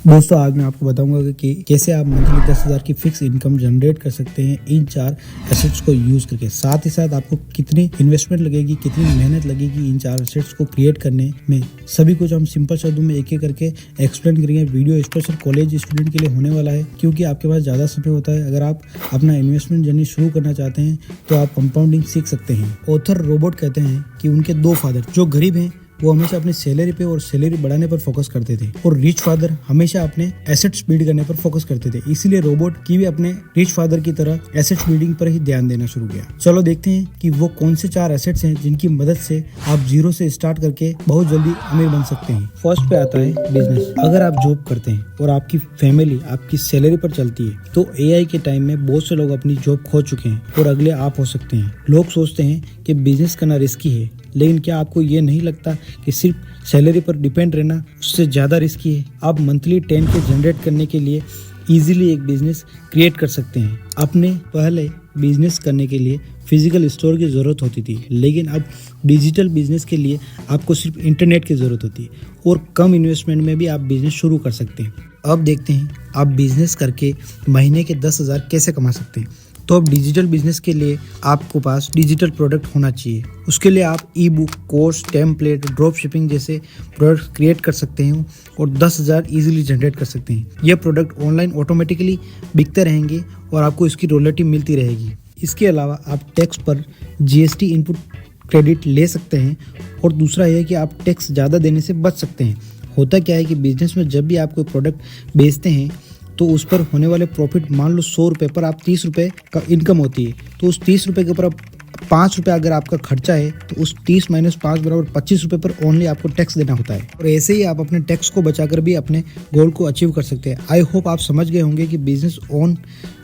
दोस्तों आज मैं आपको बताऊंगा कि कैसे आप मंथली 10,000 की फिक्स इनकम जनरेट कर सकते हैं इन 4 एसेट्स को यूज करके। साथ ही साथ आपको कितनी इन्वेस्टमेंट लगेगी, कितनी मेहनत लगेगी इन 4 एसेट्स को क्रिएट करने में, सभी कुछ हम सिंपल शब्दों में एक एक करके एक्सप्लेन करेंगे। वीडियो स्पेशल कॉलेज स्टूडेंट के लिए होने वाला है क्योंकि आपके पास ज़्यादा समय होता है। अगर आप अपना इन्वेस्टमेंट जर्नी शुरू करना चाहते हैं तो आप कंपाउंडिंग सीख सकते हैं। ऑथर रॉबर्ट कहते हैं कि उनके 2 फादर जो गरीब हैं वो हमेशा अपनी सैलरी पे और सैलरी बढ़ाने पर फोकस करते थे और रिच फादर हमेशा अपने एसेट्स बिल्ड करने पर फोकस करते थे। इसीलिए रोबोट की भी अपने रिच फादर की तरह एसेट्स बिल्डिंग पर ही ध्यान देना शुरू किया। चलो देखते हैं कि वो कौन से 4 एसेट्स हैं जिनकी मदद से आप जीरो से स्टार्ट करके बहुत जल्दी अमीर बन सकते हैं। फर्स्ट पे आता है बिजनेस। अगर आप जॉब करते हैं और आपकी फैमिली आपकी सैलरी पर चलती है तो एआई के टाइम में बहुत से लोग अपनी जॉब खो चुके हैं और अगले आप हो सकते हैं। लोग सोचते हैं कि बिजनेस करना रिस्की है, लेकिन क्या आपको ये नहीं लगता कि सिर्फ सैलरी पर डिपेंड रहना उससे ज़्यादा रिस्की है? आप मंथली 10K जनरेट करने के लिए इजीली एक बिजनेस क्रिएट कर सकते हैं। अपने पहले बिजनेस करने के लिए फिजिकल स्टोर की ज़रूरत होती थी, लेकिन अब डिजिटल बिजनेस के लिए आपको सिर्फ इंटरनेट की ज़रूरत होती है और कम इन्वेस्टमेंट में भी आप बिजनेस शुरू कर सकते हैं। अब देखते हैं आप बिजनेस करके महीने के 10,000 कैसे कमा सकते हैं। तो अब डिजिटल बिजनेस के लिए आपको पास डिजिटल प्रोडक्ट होना चाहिए। उसके लिए आप ई book, course, template, drop shipping जैसे प्रोडक्ट क्रिएट कर सकते हैं और 10,000 इजीली जनरेट कर सकते हैं। यह प्रोडक्ट ऑनलाइन ऑटोमेटिकली बिकते रहेंगे और आपको इसकी रॉयल्टी मिलती रहेगी। इसके अलावा आप टैक्स पर जीएसटी इनपुट क्रेडिट ले सकते हैं और दूसरा यह कि आप टैक्स ज़्यादा देने से बच सकते हैं। होता क्या है कि बिजनेस में जब भी आप कोई प्रोडक्ट बेचते हैं तो उस पर होने वाले प्रॉफिट, मान लो 100 रुपये पर आप 30 रुपये का इनकम होती है, तो उस 30 रुपये के ऊपर 5 रुपये अगर आपका खर्चा है तो उस 30 - 5 बराबर 25 रुपये पर ओनली आपको टैक्स देना होता है। और ऐसे ही आप अपने टैक्स को बचाकर भी अपने गोल को अचीव कर सकते हैं। आई होप आप समझ गए होंगे कि बिजनेस ऑन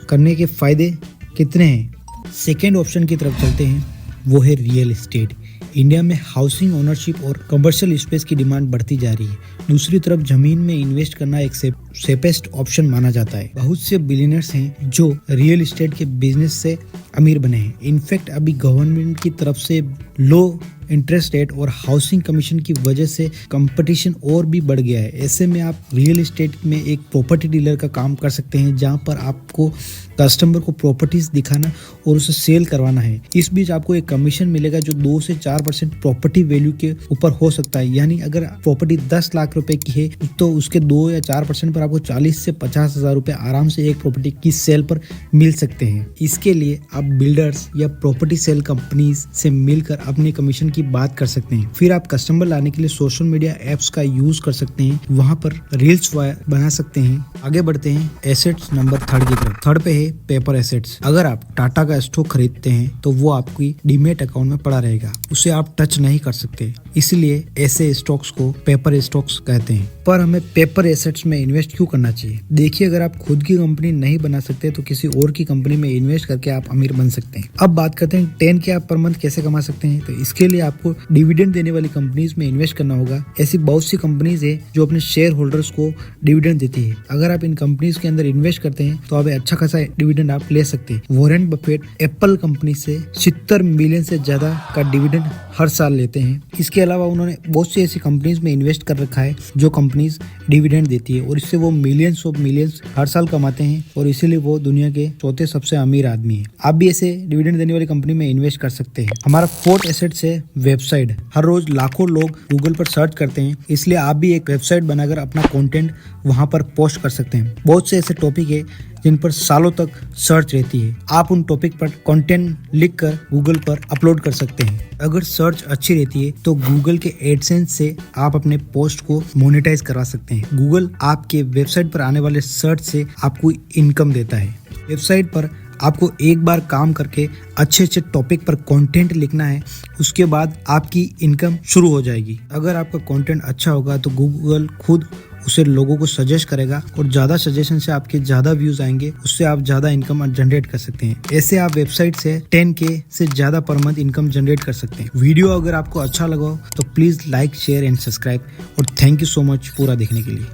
करने के फायदे कितने हैं। सेकेंड ऑप्शन की तरफ चलते हैं, वो है रियल एस्टेट। इंडिया में हाउसिंग ओनरशिप और कमर्शियल स्पेस की डिमांड बढ़ती जा रही है। दूसरी तरफ जमीन में इन्वेस्ट करना एक सेफेस्ट ऑप्शन माना जाता है। बहुत से बिलियनर्स हैं जो रियल एस्टेट के बिजनेस से अमीर बने हैं। इनफैक्ट अभी गवर्नमेंट की तरफ से लो इंटरेस्ट रेट और हाउसिंग कमीशन की वजह से कंपटीशन और भी बढ़ गया है। ऐसे में आप रियल एस्टेट में एक प्रॉपर्टी डीलर का काम कर सकते हैं, जहां पर आपको कस्टमर को प्रॉपर्टीज दिखाना और उसे सेल करवाना है। इस बीच आपको एक कमीशन मिलेगा जो 2 से 4% प्रॉपर्टी वैल्यू के ऊपर हो सकता है। यानी अगर प्रॉपर्टी 10 लाख रुपए की है तो उसके 2 या 4% पर आपको 40 से 50 हजार रुपए आराम से एक प्रॉपर्टी की सेल पर मिल सकते हैं। इसके लिए आप बिल्डर्स या प्रॉपर्टी सेल कंपनीज से मिलकर अपने कमीशन की बात कर सकते हैं। फिर आप कस्टमर लाने के लिए सोशल मीडिया एप्स का यूज कर सकते हैं, वहां पर रील्स बना सकते हैं। आगे बढ़ते हैं एसेट्स नंबर 3 की तरफ। थर्ड पे है पेपर एसेट्स। अगर आप टाटा का स्टॉक खरीदते हैं तो वो आपकी डीमेट अकाउंट में पड़ा रहेगा, उसे आप टच नहीं कर सकते। इसलिए ऐसे स्टॉक्स को पेपर स्टॉक्स कहते हैं। पर हमें पेपर एसेट्स में इन्वेस्ट क्यों करना चाहिए? देखिए, अगर आप खुद की कंपनी नहीं बना सकते तो किसी और की कंपनी में इन्वेस्ट करके आप अमीर बन सकते हैं। अब बात करते हैं 10K आप पर मंथ कैसे कमा सकते हैं। तो इसके लिए आपको डिविडेंड देने वाली कंपनीज में इन्वेस्ट करना होगा। ऐसी बहुत सी कंपनीज है जो अपने शेयर होल्डर्स को डिविडेंड देती है। अगर आप इन कंपनीज के अंदर इन्वेस्ट करते हैं तो आप अच्छा खासा डिविडेंड आप ले सकते हैं। वॉरेन बफेट एप्पल कंपनी से 70 मिलियन से ज्यादा का डिविडेंड हर साल लेते हैं। इसके अलावा उन्होंने बहुत सी ऐसी कंपनीज में इन्वेस्ट कर रखा है जो कंपनीज डिविडेंड देती है और इससे वो मिलियंस ऑफ मिलियंस हर साल कमाते हैं और इसीलिए वो दुनिया के 4थे सबसे अमीर आदमी है। आप भी ऐसे डिविडेंड देने वाली कंपनी में इन्वेस्ट कर सकते हैं। हमारा 4th एसेट है वेबसाइट। हर रोज लाखों लोग गूगल पर सर्च करते हैं, इसलिए आप भी एक वेबसाइट बनाकर अपना कंटेंट वहां पर पोस्ट कर सकते हैं। बहुत से ऐसे टॉपिक है जिन पर सालों तक सर्च रहती है। आप उन टॉपिक पर कंटेंट लिखकर गूगल पर अपलोड कर सकते हैं। अगर सर्च अच्छी रहती है तो गूगल के एडसेंस से आप अपने पोस्ट को मोनेटाइज करा सकते हैं। गूगल आपके वेबसाइट पर आने वाले सर्च से आपको इनकम देता है। वेबसाइट पर आपको एक बार काम करके अच्छे टॉपिक पर कंटेंट लिखना है, उसके बाद आपकी इनकम शुरू हो जाएगी। अगर आपका कंटेंट अच्छा होगा तो गूगल खुद उसे लोगों को सजेस्ट करेगा और ज्यादा सजेशन से आपके ज्यादा व्यूज आएंगे, उससे आप ज्यादा इनकम जनरेट कर सकते हैं। ऐसे आप वेबसाइट से 10K से ज्यादा पर मंथ इनकम जनरेट कर सकते हैं। वीडियो अगर आपको अच्छा लगा हो तो please like, share and subscribe और थैंक यू सो मच पूरा देखने के लिए।